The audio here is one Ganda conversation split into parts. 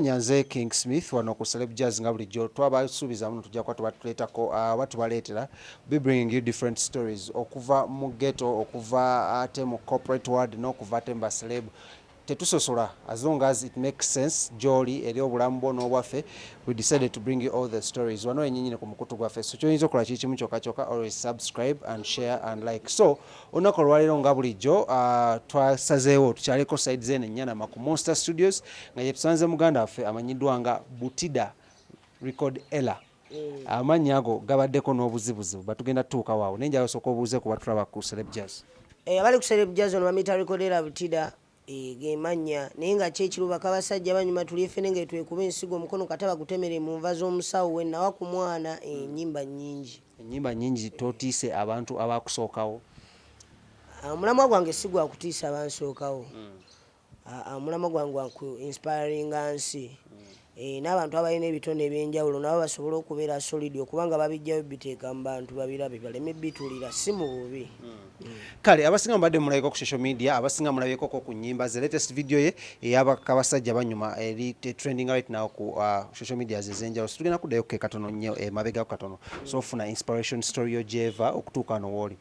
Nyanze KingSmith wano ku Celeb Jazz nga bulijjo twabasuubiza muno tujja kuba tubatuleetako batubaletera be bringing you different stories okuva mu ghetto okuva ate mu corporate world n'okuva ate mu baceleb tetusosola as long as it makes sense jolly eri obulamu bwo n'obwaffe we decided to bring you all the stories wano enyinyine ku mukutu gwaffe so kyoyinza okukola kikimu kyokka always subscribe and share and like so olunaku olwaleero nga bulijjo twasazeewo tukyaleko side zene enyanama ku Monster Studios nga yetusanze muganda waffe amanyiddwa nga Butidda record Ella amannya ago gabaddeko n'obuzibuzibu batugenda tutuuka waawo naye njala osooka obuuze ku batulaba ku Celeb Jazz abali ku Celeb Jazz ono bamuyita record Ella Butidda gemanya naye nga kyekiruba kabasajja banyuma tuliefene nga twekuba ensigo omukono kataba gutemere mu nva z'omusawo we nawa ku mwana ennyimba nnyingi totiise abantu abakusookawo omulamwa gwange si gwa kutiisa abansookawo omulamwa gwange gwa ku inspiring nsi n'abantu abalina ebitone ebyenjawulo nabo basobola okubeera solid okubanga babijjayo biteeka mu bantu babirabe baleme bitulira si mu bubi kale abasinga mubadde mulabeko ku social media abasinga mulabeko ku nnyimba ze latest video ye ey'abasajja banyuma eri trending right now ku social media ez'enjawulo tugenda kuddayo ke katono nnyo mabegako katono so ofuna inspiration story yo gyeva okutuuka wano wooli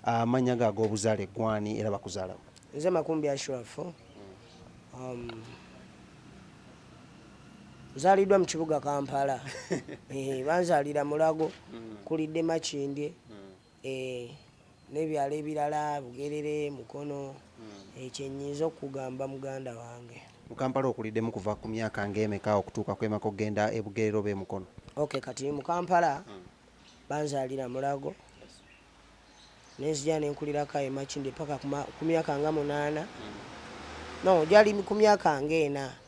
amannya go ag'obuzaale gwani era bakuzaalawo nze Makumbi Ashrafu zaliddwa mu kibuga Kampala banzalira Mulago kulidde Makindye n'ebyalo ebirala Bugerere Mukono ekyenyiza okugamba muganda wange mu Kampala okuliddemu kuva ku myaka ng'emeka okutuuka kwemako ogenda e Bugerere oba e Mukono kati mu Kampala banzalira Mulago nenzija nenkulirako e Makindye paka ku myaka nga 8 no gyali ku myaka nga 4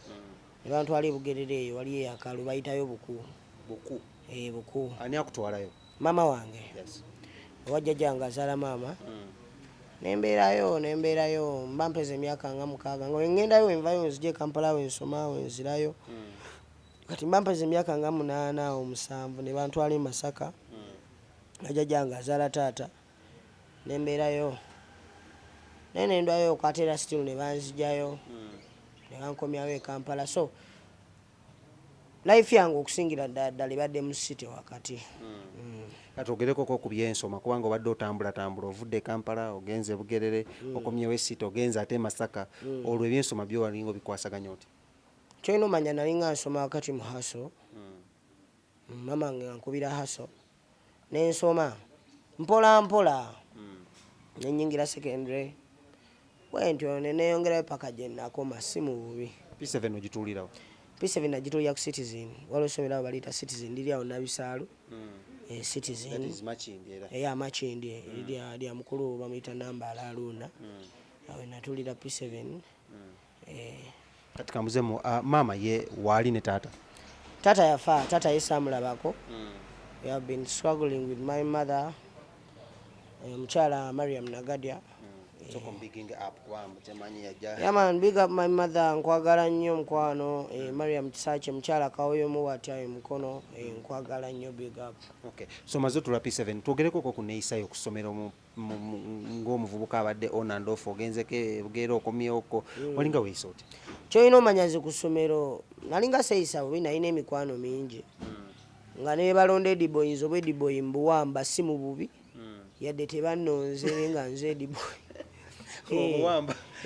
abantu ali Bugerere eyo wali eyakalu bayitayo buku ani akutwalayo mama wange wajjajjanga azaala mama nembeerayo mba mpeza emyaka nga 6 nga ngendayo envayo nzije Kampala wensoma wenzirayo kati mba mpeza emyaka nga 8 awo 7 ne bantwala e Masaka wajjajjanga azaala taata nembeerayo nenendwayo kwatera still ne banzijayo nebankomyawo e Kampala so life yange okusingira ddala ebadde mu city wakati kati ogereko ku byensoma kubanga obadde otambula ovudde e Kampala ogenze Bugerere okomyewo e city ogenze ate Masaka olwo ebyensoma byo walinga obikwasaganya oti kyolina omanya nalinga nsoma wakati mu haso mama nga nkubira haso nensoma mpola nenyingira secondary bwentyo neneyongerayo paka gye nakoma si mu bubi P7 ogituulirawo P7 nagituulira ku Citizen waliwo essomero abo baliyita Citizen liri awo Nabisaalu Citizen Makindye lya mukulu bamuyita Nambala Aluna awe natuulira P7 kati kamuzemu maama ye waali ne taata yafa taata ye saamulabako we have been struggling with my mother mukyala Mariam Nagadya man big up my mother nkwagala nnyo mukwano Mariam Kisache mukyala kawoyo muwatya Mukono nkwagala nnyo big up so maze tulwa P7 twogereko ku neeyisayo ku ssomero ng'omuvubuka abadde on and off ogenzeko Bugerere okomyeko walinga weeyisa oti kyolina omanyaze ku ssomero nalinga seeyisa bubi nalina emikwano mingi nga ne balonda Ediboys oba Ediboy mbuwamba si mu bubi yadde tebannonze nga nze Ediboy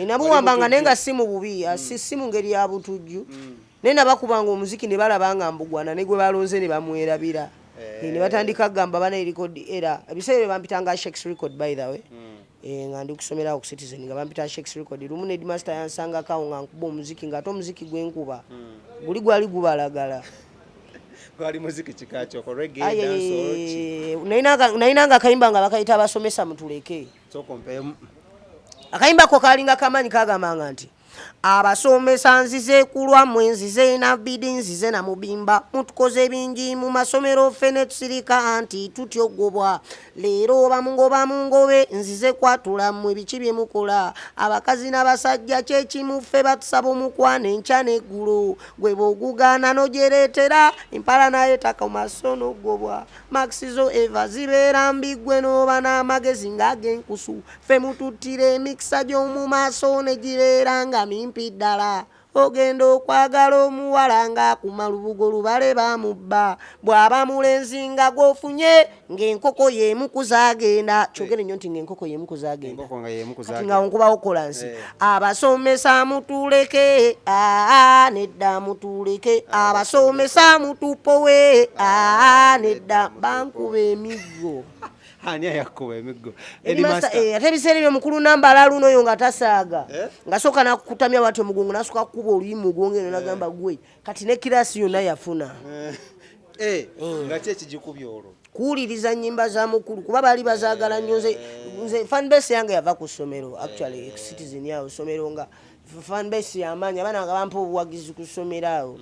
nabuwambanga naye nga si mu bubi si mu ngeri ya butujju naye nabakubanga omuziki ne balabanga mbugwana ne gwe balonze ne bamwerabira ne batandika kugamba bana record era ebiseera bampitanga Shakes record by the way nga ndi kusomera ku Citizen nga bampita Shakes record lumu ne Master yansanga kawo nga nkuba omuziki nga ate omuziki gwenkuba gwali gubalagala gwali muziki kikakyo ko reggae dance nainanga kayimba nga bakayita abasomesa mutuleke akayimba ko kalinga kamanyi kagambanga nti abasomesa nzize kulwammwe nzize nabidi nzize na mubimba mutukoze bingi mu masomero fene tusirika anti tutyogobwa leero bamungobe nzize kwatula mmwe biki bye mukola abakazi n'abasajja kyekimuffe batusaba omukwana enkya n'eggulu gwe bw'ogugaana n'ogyereetera empala naye taka mu maso n'oggobwa maxizo eva zibeera mbiggwe n'oba n'amagezi ng'ag'enkusu ffe mututtira emikisa gy'omu maaso ne gibeera nga mimpi ddala ogenda okwagala omuwala ng'akuma lubugo lubale bamubba bw'aba mulenzi nga gw'ofunye ng'enkoko y'emu kuzaagenda kyogere nnyo nti ng'enkoko y'emu kuzaagenda kati nga nkubawo kolansi abasomesa mutuleke nedda mutuleke abasomesa mutupowe nedda bankuba emiggo ani ayakuba emiggo ate ebiseera ebyo mukulu nambala luno oyo nga tasaaga ngasooka nakutamya bwatyo mugongo nasooka kukuba oluyimba ogwongeno nagamba gwe kati ne kirasi yonna yafuna nga ki ekigikubye olwo kuwuliriza nnyimba za mukulu kuba baali bazaagala nnyo nze fanbase yange yava ku ssomero actually citizen yawo ssomero nga fanbase yamaanyi abaana nga bampa obuwagizi ku ssomero awo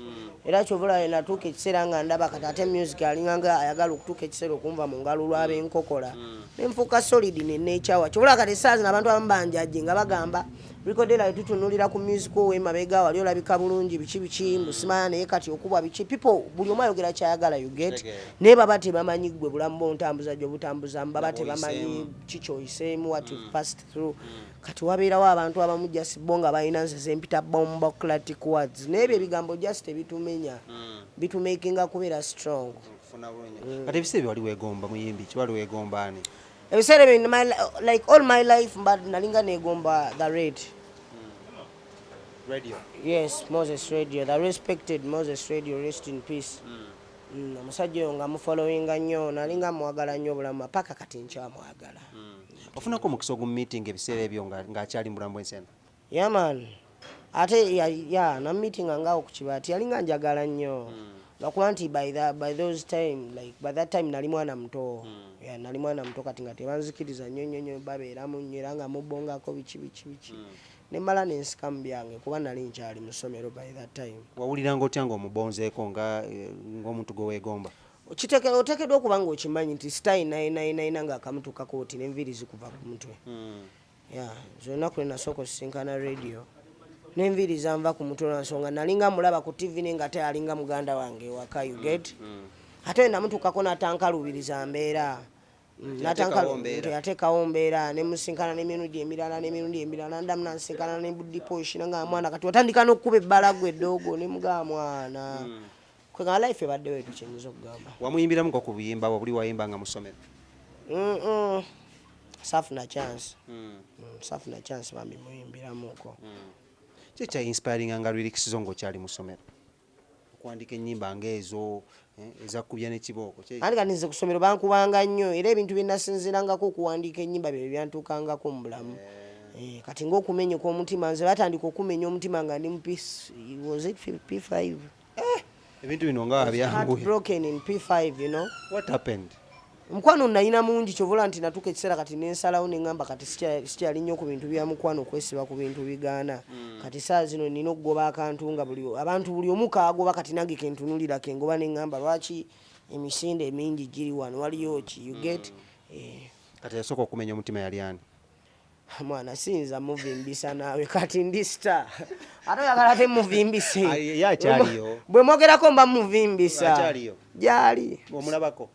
era kyovula natuuka ekiseera nga ndaba kati ate music alinganga ayagala okutuuka ekiseera okunva mu ngalo lw'abenkokola nenfuuka solid nenekyawa kyovula kati essaazi n'abantu abamu banjajje nga bagamba rikodera tutunulira ku music ow'emabega wali olabika bulungi biki mbusimanya naye kati okubwa biki people buli omu ayogera kyayagala you get naye baba tebamanyi gwe bulamu bw'ontambuza gy'obutambuzamu baba tebamanyi kikyoyiseemu what you passed through kati wabeerawo abantu abamu just bo nga balina nze zempita bombocratic words naye ebyo ebigambo just tebitumenya bitumakinga kubeera strong kati ebiseera bye wali weegomba muyimbi ki wali weegomba ani ebiseera ebyo like all my life nalinga neegomba the red radio yes Moses Radio the respected Moses Radio rest in peace omusajja oyo nga mufollowinga nnyo nalinga mwagala nnyo obulamu paka kati nkyamwagala ofunako omukisa ogumumeeting ebiseera ebyo ng'akyali mulamu bw'ensena yaman ate na meeting angaawo ku kibaati yalinga njagala nnyo lwakuba nti by that time nali mwana muto nali mwana muto kati nga tebanzikiriza nnyo babeeramu nnyo era nga mubongako biki nemmala nensika mu byange kuba nali nkyali mu ssomero by that time wawuliranga otya ng'omubonzeeko ng'omuntu gwe weegomba oteekeddwa okuba nga okimanyi nti sitayi naina ng'akamutuukako oti n'enviiri zikuva ku mutwe zonnaku nenasooka osisinkana radio n'enviiri zanva ku mutwe lwansonga nalinga mulaba ku tv ne nga alinga muganda wange waka you get ate namutuukako natankalubiriza mbeera yateekawo mbeera nemusinkana n'emirundi emirala ndamu nansinkana ne budiposh nanga mwana kati watandika n'okkuba ebbala gwe eddoogo ne mugaa mwana kwega life ebaddewo etu kyenyinza okugamba wamuyimbiramuko ku buyimba bwe buli wayimba nga mu ssomero safuna chance bambi muyimbiramuko ki ekya inspiring nga lyrics zo ng'okyali mu ssomero okuwandika ennyimba ng'ezo ezakubya n'ekibooko andi kati nze ku ssomero bankubanga nnyo era ebintu bye nasinzirangako okuwandiika ennyimba bye byantuukangako mu bulamu kati ng'okumenyeka omutima nze batandika okumenya omutima nga ndi mu was it P5 ebintu bino nga wabyanguye broken in P5 you know what happened mukwano nalina mungi kyovula nti natuuka ekiseera kati nensalawo neŋŋamba kati sikyali nnyo ku bintu bya mukwano okwesiba ku bintu bigaana kati saa zino nina okugoba akantu nga abantu buli omu kaagoba kati nange kentunulira kengoba neŋŋamba lwaki emisinde mingi giri wano waliyo ki you get kati yasooka okumenya omutima yali ani mwana siyinza muvimbisa naawe kati ndi star ate oyagala temuvimbise yakyaliyo bwe mwogerako mba muvimbisa gyali omulabako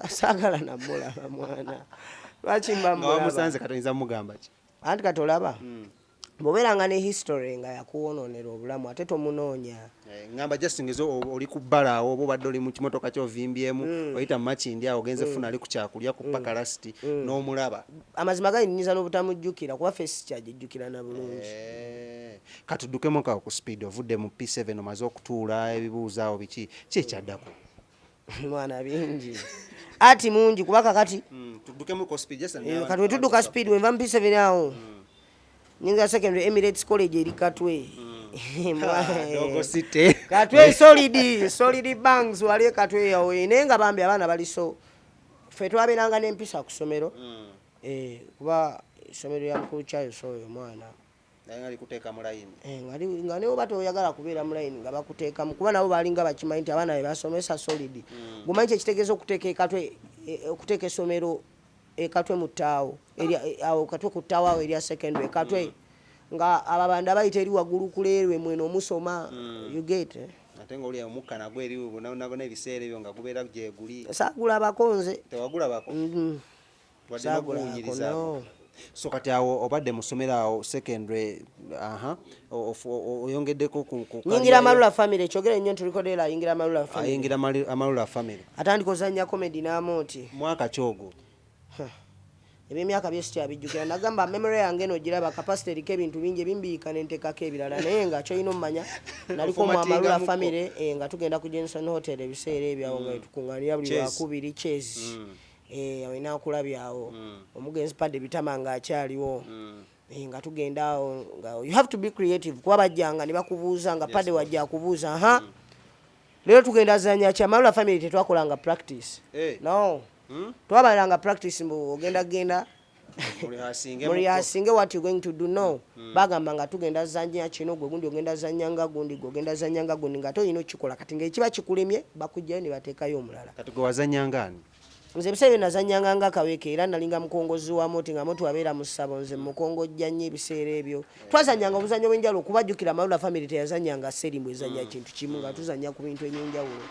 saagala namulaba mwana lwaki mba musanze katonyinza mugamba ki anti kati olaba bw'obeeranga ne history nga yakuwonoonera obulamu ate tomunoonya ngamba just ngezo oli ku bbala awo oba obadde oli mu kimotoka kyovimbyemu oyita mu makindi awo ogenze funa ali ku kyakulya ku paka lasiti n'omulaba amazima galinyiza n'obutamujjukira kuba fesi kyagijjukira na bulungi katuddukemu kawo ku speed ovudde mu P7 omaze okutuula ebibuuzo awo biki kyekyaddako mwana bingi ati mungi kuba kakati tuddukemu ku speed kati wetudduka speed wenva mu P7 awo nyinza secondary Emirates College eri Katwe Katwe solid banks wali Katwe yawo naye nga bambi abaana bali so ffe twabeeranga n'empisa ku ssomero kuba essomero ya mukulu kyayo soyo mwana nga ne oba toyagala kubeera mu layini nga bakuteekamu kuba nabo baalinga bakimanyi nti abaana be basomesa solid gumanyi kyekitegeeza okuteeka essomero ekatwe mu ttaawo awo katwe ku ttaawo awo erya secondary katwe nga ababanda bayita eri waggulu kuleerwe mweno omusoma you get ate ng'oli omukka nagwo eri nagona ebiseera ebyo nga gubeera gyeguli saagulabako nze tewagulabako wadde nokuwunyiriza So kati awo obadde musomera awo secondary oyongeddeko ku nyingira Malula family kyogere nnyo tulikodera yingira Malula family ayingira Malula family atandika ozannya comedy n'amoti mwaka kyogo ebyemyaka byesikyabijjukira nagamba memory yange eno giraba capacity eriko ebintu bingi ebimbiika nentekako ebirala naye nga kyolina omumanya naliko mu Amalula family nga tugenda ku Jenson Hotel ebiseera ebyawo nga tukuŋŋaanira buli lwakubiri chess olina okulabyawo omugenzi padde bitama nga akyaliwo nga tugenda awo nga you have to be creative kuba bajjanga ne bakubuuza nga padde wajja akubuuza leero tugenda zanya kya Amalula family tetwakolanga practice no twabalanga practice mbu ogenda genda muri asinge what you going to do no bagamba nga tugenda zanya kino gwe gundi ogenda zanya nga gundi ogenda zanya nga gundi nga toyino kikola kati ng'ekiba kikulimye bakujjayo ne bateekayo omulala kati gwe wazanya ngani nze ebiseera nazanyanga nga kaweke era nalinga mukongozi wa moti nga moti wabeera mu ssabo nze mukongojja nnyo ebiseera ebyo twazanyanga obuzanyo bw'enjawulo okubajjukira Amalula family teyazanyanga serimbu ezanya kintu kimu nga tuzanya ku bintu eby'enjawulo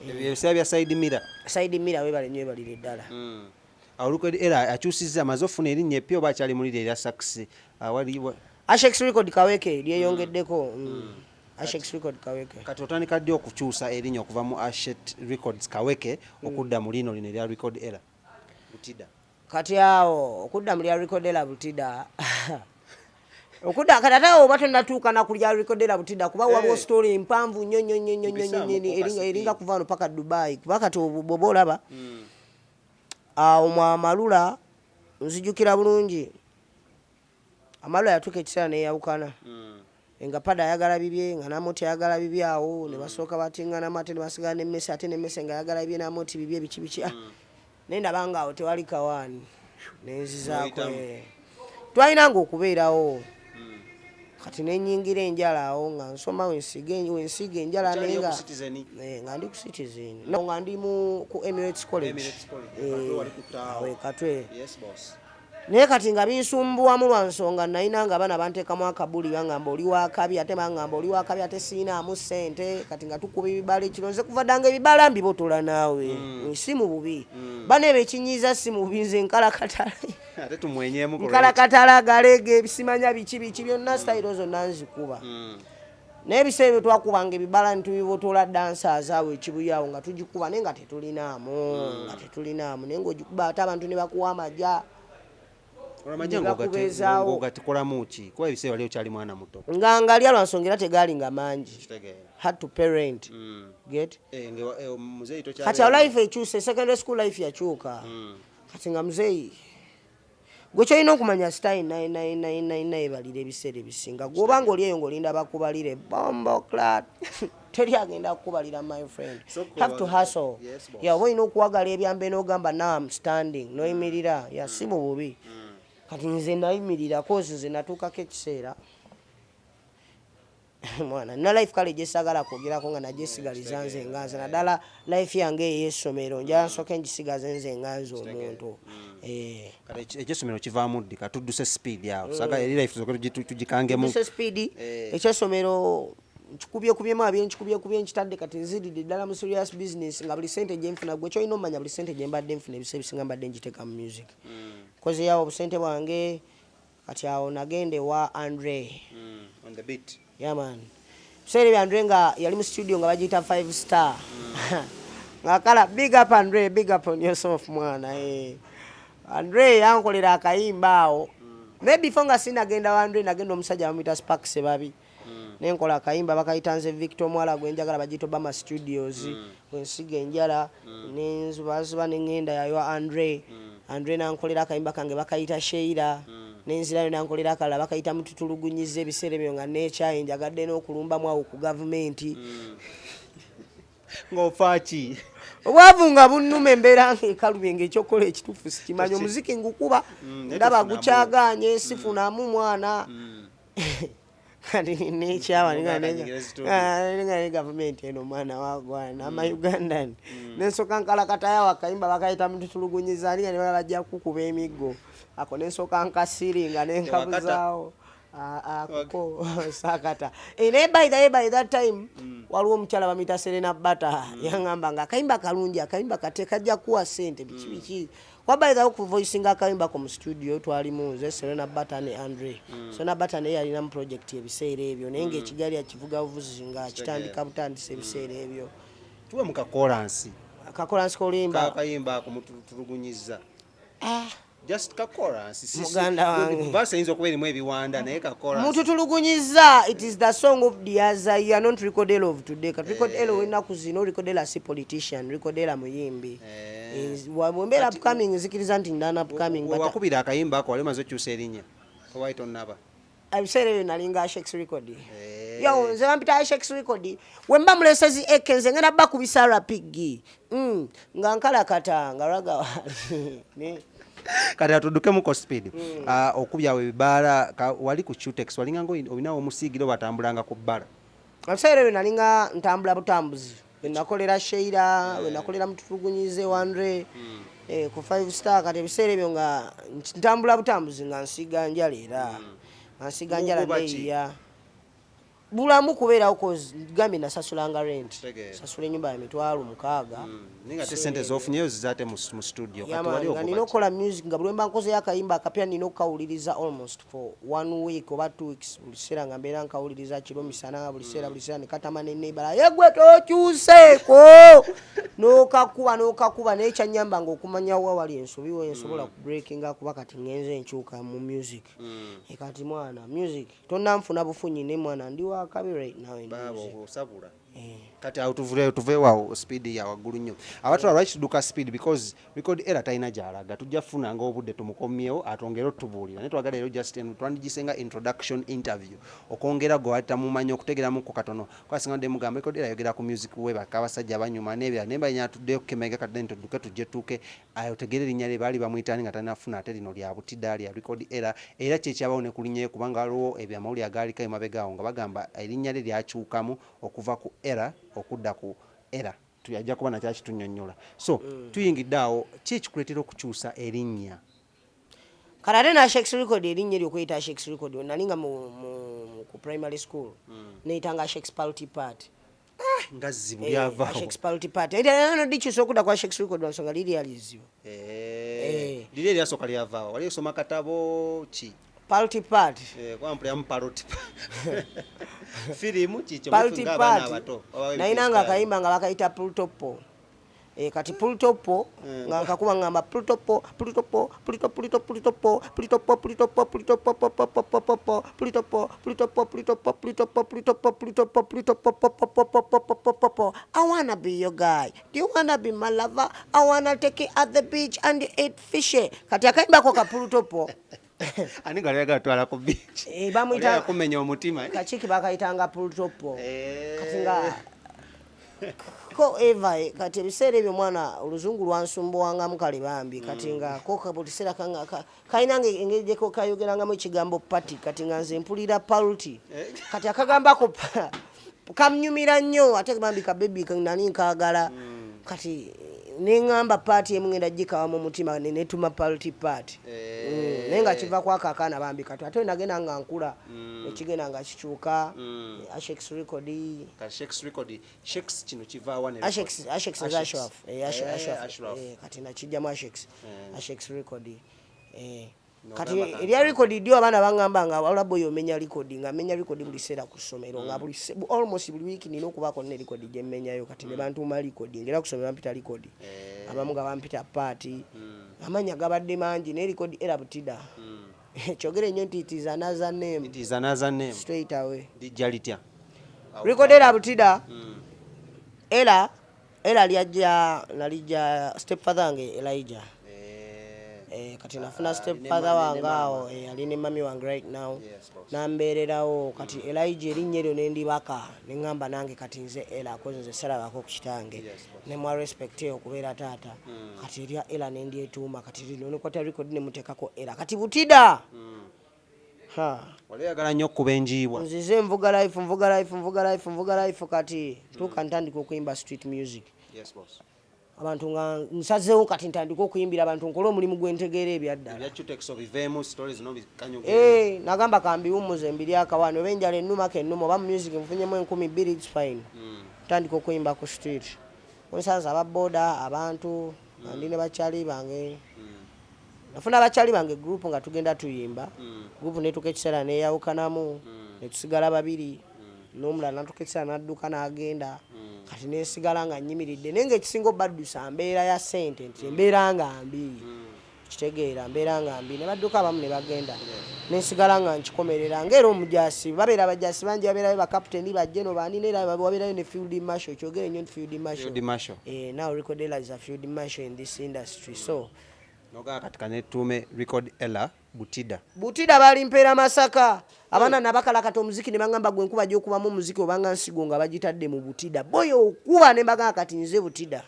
ebiseera bya side mira webale nnyo ebalire ddala Record era akyusizza amaze ofuna erinnya eppya oba akyali mulire erya sax Ashex Record kaweke lyeyongeddeko Ashex Record kaweke kati otandika ddi okukyusa erinnya okuva mu Ashex Records kaweke okudda mu lino erya Record era Butidda kati awo okudda mu lya Record era Butidda okudda kati ate oba tonatuuka na kulya Record era Butidda kuba waliwo story mpanvu nnyo eringa kuva wano paka Dubai kuba kati boba olaba awo mu Amalula nzijukira bulungi Amalula yatuuka ekiseera neyawukana nga pada ayagala bibye nga namoti ayagala bibye awo ne basooka batingana mate ne basigala n'emmese ate n'emmese nga ayagala bibye namoti bibye biki naye ndabanga awo tewali kawaani nenzizaako twalinanga okubeerawo kati nenyingira enjala awo nga nsoma wensiga enjala naye nga ndi ku Citizen nga ndi ku Emirates College Katwe naye kati nga binsumbuwamu lwa nsonga nalina nga abaana banteekamu akabuli bangamba oli wakabi ate bangamba oli wakabi ate siinaamu ssente kati nga tukuba ebibala ekiro nze kuva ddanga ebibala mbibotola naawe si mu bubi bana ebyo ekinyiiza si mu bubi nze nkalakatala galege ebisimanya biki byonna sitayiro zonna nzikuba naye ebiseera ebyo twakubanga ebibala nitubibotola dansa azaawo ekibuyaawo nga tugikuba naye nga tetulinaamu naye ngaogikuba ate abantu ne bakuwa amajja kuba ebiseera wali okyali mwana muto nga ngalya lwa nsonga era tegalinga mangi had to parent get kati awo life ekyuse secondary school life yakyuka kati nga muzeeyi gwe kyolina okumanya style naina ebalira ebiseera ebisinga gwobanga oli eyo ng'olinda bakubalire bomboclat teri agenda kukubalira my friend have to hustle oba olina okuwagala ebyambe n'ogamba now I'm standing noyimirira si mu bubi kati nze nayimirira kozi nze natuukako ekiseera mwana nina life kale gyesagala kwogerako nga nagyesigaliza nze nganze naddala life yange ey'essomero njala nsooke ngisigaze nze nganze omuntu ekyessomero kivaamu ddi katudduse speed awo saga eri life tugikangemu speed ekyessomero nkikubyekubyemu abyenkikubyekubye nkitadde kati nziridde ddala mu serious business nga buli sente gyenfuna gwe kyolina omanya buli sente gyembadde nfuna ebiseera ebisinga mbadde ngiteeka mu music kozi yawo obusente bwange kati awo nagende wa Andre on the beat man biseera ebyo Andre nga yali mu studio nga bagiyita 5 star nga kala big up Andre, big up on yourself mwana Andre yankolera akayimba awo naye before nga sinagenda wa Andre nagenda omusajja bamuyita Spark Sebabi nenkola akayimba bakayita nze Victor Mwala gwenjagala bagiyita Obama Studios wensiga enjala nenzubazuba nengenda yayo Andre nankolera akayimba kange bakayita Sheila nenzirayo nankolera akalala bakayita mututulugunyiza ebiseera ebyo nga nekyayi njagadde n'okulumbamu awo ku gavumenti ng'ofaaki obwavu nga bunnuma embeera ng'ekalubye ng'ekyokola ekituufu sikimanyi omuziki ngukuba ndaba gukyaganye sifunamu mwana kati nekyawa ne gavumenti eno mwana wagwana ama Ugandan nensooka nkalakatayawo akayimba bakayita mututulugunyiza niga ne bajja kukuba emiggo ako nensooka nkasiringa nenkabuzaawo kuko sakata ene by that time waliwo omukyala bamita Serena Bata yangamba nga akayimba kalungi akayimba kate kajja kuwa sente biki wabaida ku voicing akayimba ko mu studio twali muze Serena Bata ne Andre Serena Bata ne yalina mu project ebiseera ebyo naye nga ekigali akivuga buvuzinga kitandika butandise ebiseera ebyo tuwe muka chorus kolimba akayimba ko mutulugunyizza just ka chorus muganda wange basa inzo kubera mu ebiwanda naye ka chorus mututulugunyiza it is the song of BASAJJA not recorded of today kat record elo enaku zino recorded as a politician recorded muyimbi wambera upcoming zikiriza nti ndana upcoming but wakubira akayimba ko alemaze kyusa erinnya ko white on naba abisere nalinga Shex record yo nze bampita Shex record wemba mulesezi ekenze ngenda bakubisa rapigi nga nkala kata ngaraga ne kati atuduke muko speed okubyawe bibala wali ku Chutex walinga ngo obinawo omusigiro batambulanga ku bbala abisere nalinga ntambula butambuzi nakolera Sheira nakolera mutulugunyize 100 ku 5 star kati ebisere byo nga ntambula butambuzi nga nsiga njalera nsiga njala ndeya bulamu kubeera uko gambi nasasulanga rent sasula nyumba ya mitwalo mukaaga ninga te sente zofunyeyo zizate mu studio kati wali okuba ninokola music nga bulemba nkoze yakayimba akapya nino kawuliriza almost for 1 week oba 2 weeks bulisera nga mbeera nkawuliriza kiro misana bulisera nekatamane nebala yegwe tokyuseeko nokakuba nekyanyamba nga okumanya wa wali ensobi we nsobola ku breaking kuba kati ngenze enkyuka mu music ekati mwana music tonanfuna bufunyi ne mwana ndi akabi right now in babo osabula kati tuveewo speed ya waggulu nnyo abatwala lwaki tuduka speed because record era talina gyalaga tujja funa nga obudde tumukomyewo atongera otubuulira naye twagala ero just twandigisenga introduction interview okwongera gwe watamumanyi okutegeramuko katono kwasinga nde mugamba record era yogera ku music we bakabasajja abanyuma n'ebya nemba nyatuddeyo kukemega kati then tuduke tujje tuke ayotegere erinnya lye baali bamuyitani nga tanafuna ate lino lya Butidda lya record era kyekyabawo ne kulinnyeyo kubanga waliwo ebyamawulire agaaliko emabegaawo nga bagamba erinnya lye lyakyukamu okuva ku era okudda ku era tuyajja kuba nakya kitunyonnyola so tuyingidde awo kikuleetera okukyusa erinnya karate na Shex record erinnya lyokuyita Shex record nalinga ku primary school neyitanga Shex party party nga zibu lyavaawo Shex party party era dikyusa okudda kwa Shex record nsonga liri yalizibu liri eryasooka lyavaawo wali osoma katabo ki party party kwampulira mu party filimu kikyo mufunga abaana abato nainanga akayimba nga bakayita pultopo kati pultopo nga nkakuba ngamba pultopo I wanna be your guy. Do you wanna be my lover? I wanna take you at the beach and eat fish. Kati akayimba ko kapultopo ani galiaga twala ku beach bamuyita kumenya omutima kachiki bakayitanga pultopo kati nga ko eva kati ebiseera ebyo mwana oluzungu lwansumbuwanga mukale bambi kati nga ko kabutisera kanga kainange engeri gyeko kayogerangamu ekigambo party kati nga nze mpulira party kati akagambako kamnyumira nnyo ate bambi kabebi nani nkagala kati nengamba party emungenda jikawa mu mutima netuma party party nenga kiva kwa kakana bambi kati ate nagenda nga nkula ekigenda nga kikyuka Shex record ka Shex record Shex kino kiva wane Shex Ashraf kati nakijja mu Shex record kati erya record dio abana bangamba nga walabo yomenya record nga menya record buli sera ku somero nga buli almost buli week nino kubako ne record je menya yo kati ne bantu ma record ngera kusomera mpita record abamu ga bampita party amanya gabadde mangi ne record era Butidda chogere nyo nti it is another name straight away dijalitya record era Butidda era lyajja nalija stepfather nge Elijah kati nafuna stepfather wangao aline mami wange right now nambererawo kati Elijah erinnya eryo nendi baka nengamba nange kati nze era akoze nze salabako ku kitange ne mwa respect okubeera taata kati erya era nendi etuuma kati lino nekwata record ne mutekako era kati Butidda wali yagala nnyo okuba enjiibwa nzize nvuga life kati tuka ntandika okuyimba street music abantu nga nsazeewo kati ntandika okuyimbira abantu nkole omulimu gwentegeera ebyaddala nagamba kambiwummuze mbiri akawaano oba enjala ennuma kennuma oba mu music nfunyemu 2,000 it's fine tandika okuyimba ku street onsanza ababooda abantu andi ne bakyali bange nafuna abakyali bange group nga tugenda tuyimba group netuka ekiseera neyawukanamu netusigala babiri n'omulala natuka ekiseera nadduka n'agenda kati nesigala nga nyimiridde naye ngaekisinga obaddusa mbeera ya ssente nti embeera nga mbi kitegeera mbeera nga mbi ne badduka abamu ne bagenda nesigala nga nkikomerera ngaera omujasi babeera abajasi bangi babeerayo bakaputeni bajjeno bandi neera wabeerayo ne field marshal kyogere nnyo nti field marshal now record ella is a field marshal in this industry so kati kanetume record ella Butidda bali mpeera Masaka abana nabakala kati omuziki ne bangamba gwe nkuba gy'okubamu omuziki obanga nsigo nga bagitadde mu Butidda boyo okuba ne bagamba kati nze Butidda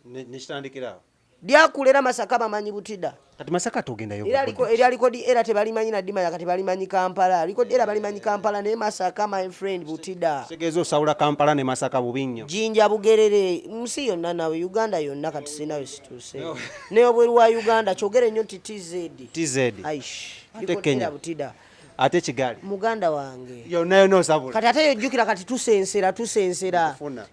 nekitandikira lyakulera Masaka bamanyi Butidda kati Masaka togendayo era likodi era tebalimanyi na ddima kati balimanyi Kampala likodi era balimanyi Kampala ne Masaka my friend Butidda tegeeza osawula Kampala ne Masaka bubi nnyo Jinja Bugerere nsi yonna nawe Uganda yonna kati sinawe situuse ne obweru wa Uganda kyogere nnyo nti TZ aish Kenya Butidda ate Kigali muganda wange yonna osabula kati ate yojjukira kati tusensera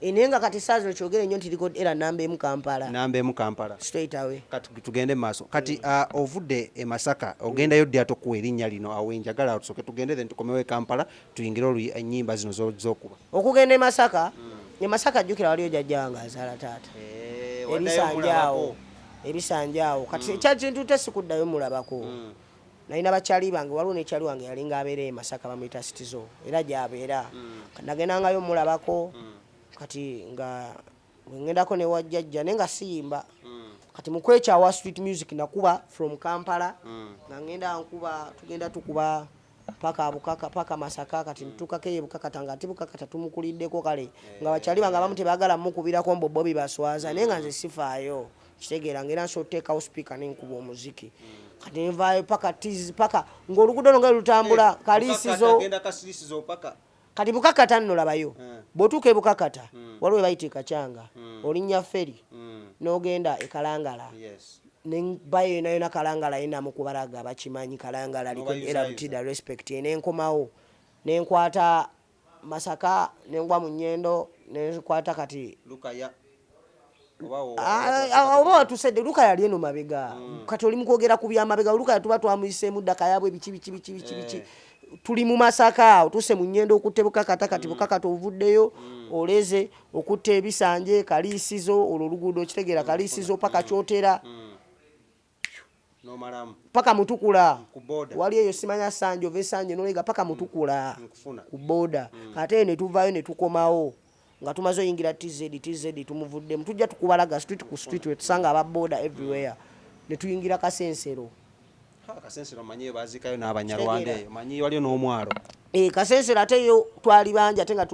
enenga kati saazi kyogere nnyo nti likodi era namba emu Kampala straight away kati tugende maaso kati ovudde e Masaka ogendayo ddi atokuwa erinnya lino awenjagala tusooke tugende then tukomewo e Kampala tuyingire ennyimba zino z'okuba okugenda e Masaka jjukira waliyo jjajja wange azaala taata ebisanjaawo kati ekyakintu tesikuddayo mulabako nalina bakyali bange waliwo nekyali wange yalinga abeera e Masaka bamuyita Citizo era gyabeera nagendangayo mulabako kati nga ngendako ne wajjajja naye nga siyimba kati mukwekyawa street music nakuba from Kampala nga ngenda nkuba tugenda tukuba paka Masaka kati ntukako ye Bukakata nga ate Bukakata tumukuliddeko kale nga bakyali bange abamu tebagala mukubirako mbo bobi baswaza naye nga nze sifaayo kitegeera ngera nso oteekawo speaker nenkuba omuziki kati nvaayo paka ng'oluguudo longa lutambula kalisizo kati Bukakata nno labayo bw'otuuka e Bukakata waliwo bayita Kachanga olinnya feri n'ogenda e Kalangala nembayo yona Kalangala yina mukubalaga bakimanyi Kalangala era Butidda respect nenkomawo nenkwata Masaka nengwa mu nnyendo nenkwata kati Lukaya oba watusedde Lukaya yali eno mabega kati oli mukwogera ku byamabega Lukaya tuba twamuyiseemu ddaka yabwe biki tuli mu Masaka otuse mu nnyendo okutte Bukakata kati Bukakata ovuddeyo oleze okutte ebisanje kalisizo olwo oluguudo kitegeera kalisizo paka kyotera paka Mutukula wali eyo simanya sanje ove sanje nolega paka Mutukula ku boda ate ne tuvaayo ne tukomawo nga tumaze oyingira TZ tumuvuddemu tujja tukubalaga street ku street wetusanga ababoda everywhere ne tuyingira Kasensero manyi bazikayo n'Abanyarwanda eyo manyi waliyo n'omwalo Kasensero ate yo twali banja ate nga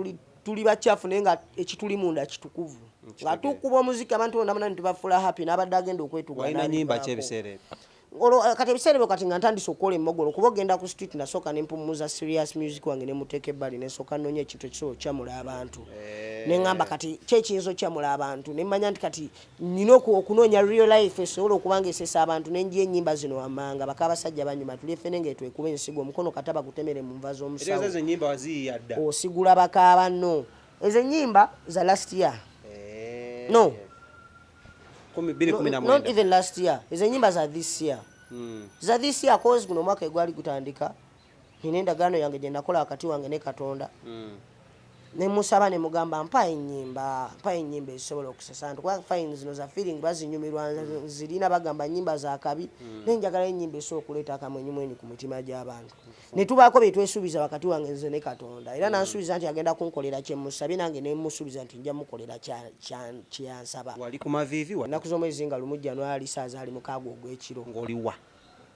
tuli bakyafu naye nga ekituli munda kitukuvu nga tukuba omuziki abantu bonna bonna ntibafula happy n'abadde agenda okwetuga walina nnyimba ki ebiseera kati ebiseera ebyo kati nga ntandise okukola emmogolo kuba ogenda ku street nasooka nempumuza serious music wange nemuteeka ebbali nesooka nnoonya ekintu ekisobola okyamula abantu neŋŋamba kati kyekiyinza okyamula abantu nemmanya nti kati nina okunoonya real life esobola okuba nga esesa abantu nenjya ennyimba zino wammanga baka abasajja banyuma tuli effene ngaetwekuba ensigo omukono kati abagutemere mu nva z'omusawo osigula bakaaba nno ezo ennyimba za last year no not even last year ezo ennyimba za this year za this year cause guno mwaka egwali gutandika nina endagaano yange gye nakola wakati wange ne Katonda nemusaba nemugamba mpa ennyimba ezisobola okusesa nti kuba fine zino za feeling bazinyumirwa zirina bagamba nnyimba za kabi nenjagala ennyimba esobola okuleeta akamwenyumwenyu ku mitima gy'abantu ne tubaako bye twesuubiza wakati wange nze ne Katonda era nansuubiza nti agenda kunkolera kyemusabye nange nemusuubiza nti nja mukolera kyeyansaba wali ku maviivi ennaku z'omwezi nga 1 January saazaali 6 ogw'ekiro ng'oliwa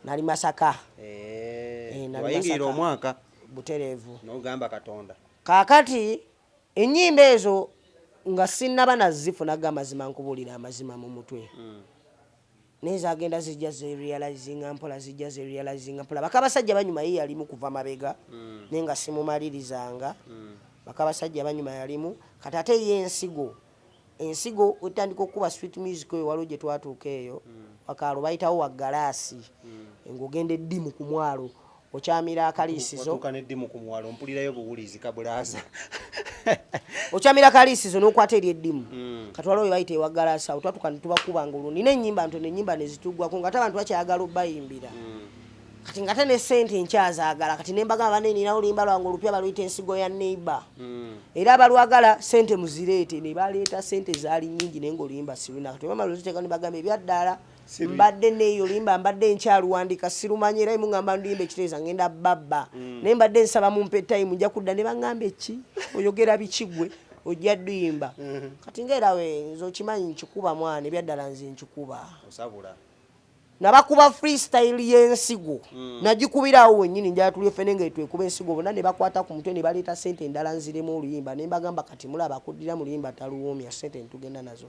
nali Masaka wayingira omwaka butereevu n'ogamba Katonda kaakati ennyimba ezo nga sinnaba nazifuna amazima nkubuulira amazima mu mutwe naye zagenda zijja zerealizinga mpola baka abasajja banyuma ye yalimu kuva mabega naye nga simumalirizanga baka abasajja banyuma yalimu kati ate ye ensigo ensigo otandika okuba street music eyo waliwo gye twatuuka eyo wakaalo bayitawo wa galaasi ng'ogenda eddimu ku mwalo okyamira akaliisizo okyamira akaliisizo n'okwata eri eddimu kati waliwo bayita ewa galaasi awo twatuuka ne tubakubanga olwo nina ennyimba ntono ennyimba ne zituggwako nga ate abantu bakyayagala obbayimbira kati nga ate ne ssente nkyazaagala kati ne mbagamba bane nina oluyimba lwange olupya baluyita ensigo ya neighbor era abalwagala ssente muzireete ne baleeta ssente zaali nnyingi naye ng'oluyimba siruna kati bamala oluziteeka ne bagamba ebyaddala mbadde neeyo oluyimba mbadde nkyaluwandika sirumanyi era mugamba nduyimba ekiteeza ngenda babba naye mbadde nsaba mumpe tayimu nja kudda ne baŋŋamba eki oyogera bikigwe ojja dduyimba kati ngaera we nze okimanyi nkikuba mwana ebyaddala nze nkikuba nabakuba freestyle y'ensigo nagikubirawo wennyini njala tulye ffene nga etwekuba ensigo bonna ne bakwata ku mutwe ne baleeta ssente endala nziremu oluyimba ne mbagamba kati mulaba akuddira mu luyimba taluwoomya ssente ntugenda nazo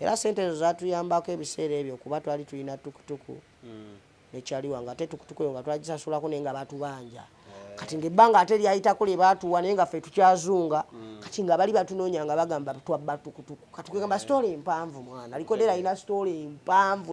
era ssente ezo zaatuyambako ebiseera ebyo kuba twali tulina tukutuku nekyaliwa nga ate tukutuku eyo nga twagisasulako naye nga batubanja kati ng'ebbanga ate lyayitako lye baatuwa naye nga ffe tukyazunga kati nga bali batunoonya nga bagamba twabba tukutuku kati kwegamba sitoola empanvu mwana likodera alina sitoola empanvu